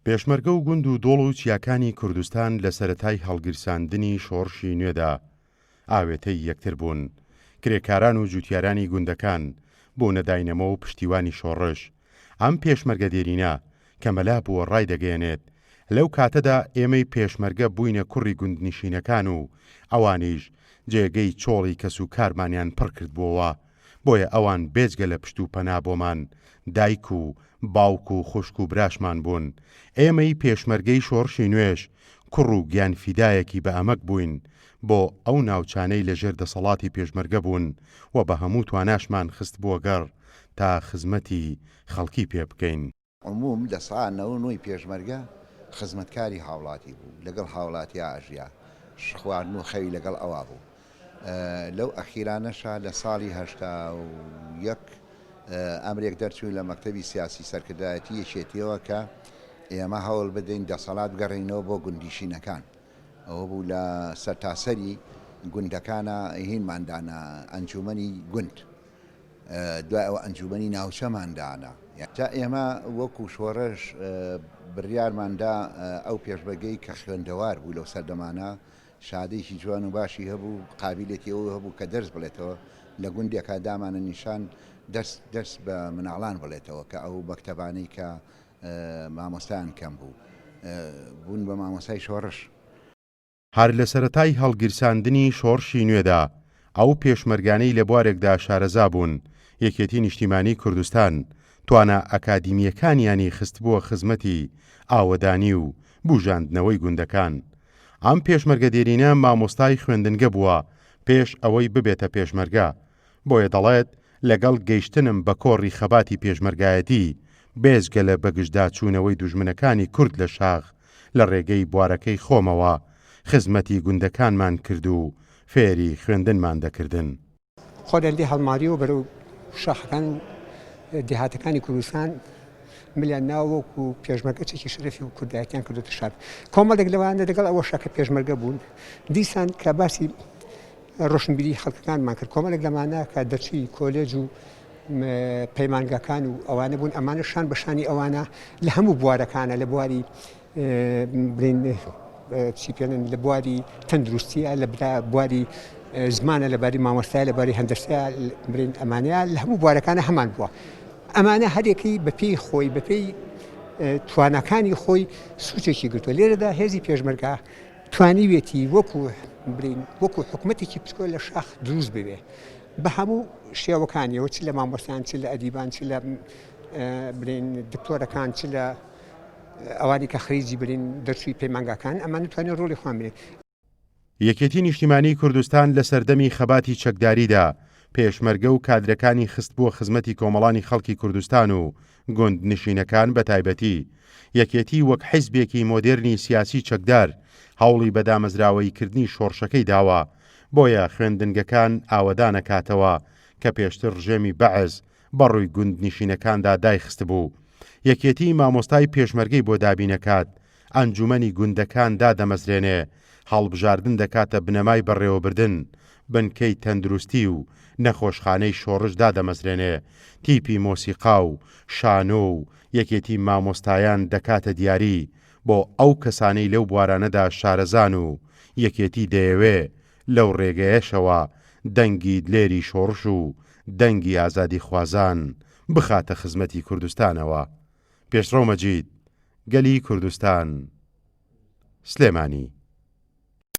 پێشمەرگە و گوند و دۆڵ و چیاکانی کوردستان لە سەرەتای هەڵگرساندنی شۆڕشی نوێدا ئاوێتەی یەکتر بوون. کرێکاران و جوتیارانی گوندەکان بۆ نەداینەمە و پشتیوانی شۆڕش ئەم پێشمەرگە دێرینە کە مەلا بووە ڕای دەگەێنێت. لەو کاتەدا ئێمەی پێشمەرگە بووینە کوڕی گوندنشینەکان و ئەوانیش جێگەی چۆڵی کەس و کارمانیان پڕ کردبووەوە. بۆیە ئەوان بێجگە لە پشت و پەنا بۆمان دایک و باوک و خوشک و براشمان بوون. ئێمەی پێشمەرگەی شۆڕشی نوێش کوڕ و گیان فیدایەکی بە ئەمەک بووین بۆ ئەو ناوچانەی لەژێر دەسەڵاتی پێشمەرگە بوون و بە هەموو تواناشمان خست بووە گەڕ تا خزمەتی خەڵکی پێ بکەین. عموم لە ساڵ 99 پێشمەرگە خزمەتکاری هاوڵاتی بوو، لەگەڵ هاوڵاتی ئاژیا خواردن و خەوی لەگەڵ ئەوا بوو. لەو ئەخیرانەشا لە ساڵی 81 ئەمرێک دەرچووی لە مەکتەبی سیاسی سەرکردایەتی یەکێتیەوە کە ئێمە هەوڵ بدەین دەسەڵات بگەڕێنەوە بۆ گوندیشینەکان. ئەوە بوو لە سەرتاسەری گوندەکانە هینماندانە ئەنجومەنی گوند، دوای ئەوە ئەنجومەنی ناوچەماندانە. جا ئێمە وەکو شۆڕش بڕیارماندا ئەو پێشبەگەی کە خوێندەوار بوو لەو سەردەمانە شادێکی جوان و باشی هەبوو، قابلێتی ئەوە هەبوو کە دەرس بڵێتەوە لە گوندێکە دامانە نیشان دەرس بە مناڵان بڵێتەوە کە ئەو مەکتەبانەی کە مامۆستایان کەم بوو بوون بە مامۆستای شۆڕش. هەر لە سەرەتای هەڵگرساندنی شۆڕشی نوێدا ئەو پێشمەرگانەی لە بوارێکدا شارەزا بوون. یەکێتی نیشتیمانی کوردستان توانە ئەکادیمیەکانیانی خست بووە خزمەتی ئاوەدانی و بوژاندنەوەی گوندەکان. ئەم پێشمەرگە دێرینە مامۆستای خوێندنگە بووە پێش ئەوەی ببێتە پێشمەرگە. بۆیە دەڵێت لەگەڵ گەیشتنم بە کۆڕی خەباتی پێشمەرگایەتی بێزگە لە بەگشتدا چوونەوەی دوژمنەکانی کورد لە شاخ لە ڕێگەی بوارەکەی خۆمەوە خزمەتی گوندەکانمان کرد و فێری خوێندنمان دەکردن. خۆدەندی هەڵماری و بەرەو شاخەکان و دێهاتەکانی کوردستان ملیان ناوەک و پێشمەرگە چێکی شەرەفی و کوردایەتیان کردوتە شار. کۆمەڵێک لەوانە لەگەڵ ئەوە شاکە پێشمەرگە بوون دیسان کە باسی ڕۆشنبیری خەڵکەکانمان کرد. کۆمەڵێک لەمانە کە دەرچووی کۆلێج و پەیمانگەکان و ئەوانە بوون. ئەمانە شان بەشانی ئەوانە لە هەموو بوارەکانە لە بواری چیپێنن لە بواری تەندروستیە، لە بواری زمانە، لە باری مامۆستای، لە باری هەندەرسا برین ئەمانەیە لە هەموو بوارەکانە هەمان بووە. ئەمانە هەرێکی بەپێی خۆی بەپێی توانەکانی خۆی سوچێکی گرتووە. لێرەدا هێزی پێشمەرگە توانیوێتی وەکو حکومەتێکی پچکۆ لە شاخ دروست ببێ بە هەموو شێوەکانیەوە، چ لە مامۆستایان، چ لە ئەدیبان، چ لە دکتۆرەکان، چ لە ئەوانی کە خەریجی برین دەرچووی پەیمانگەکان، ئەمان توانێت ڕۆڵی خۆیان بێت. یەکێتی نیشتیمانی کوردستان لە سەردەمی خەباتی چەکداریدا پێشمەرگە و کادرەکانی خست بووە خزمەتی کۆمەڵانی خەڵکی کوردستان و گوند نشینەکان بە تایبەتی. یەکێتی وەک حیزبێکی مۆدێرنی سیاسی چەکدار هەوڵی بە دامەزراوەییکردنی شۆڕشەکەی داوە. بۆیە خوێندنگەکان ئاوەدانە کاتەوە کە پێشتر ڕژێمی بەعز بەڕووی گوند نشینەکاندا دایخست بوو. یەکێتی مامۆستای پێشمەرگەی بۆ دابینەکات ئەنجومەنی گوندەکان دادەمەزرێنێ، هەڵبژاردن دەکاتە بنەمای بەڕێوەبردن، بنکەی تەندروستی و نەخۆشخانەی شۆڕش دادەمەزرێنێ، تیپی مۆسیقا و شانۆ و یەکێتی مامۆستایان دەکاتە دیاری بۆ ئەو کەسانەی لەو بوارانەدا شارەزان و یەکێتی دەیەوێ لەو ڕێگەیەشەوە دەنگی دلێری شۆڕش و دەنگی ئازادی خوازان بخاتە خزمەتی کوردستانەوە. پێشڕۆ مەجید، گەلی کوردستان، سلێمانی.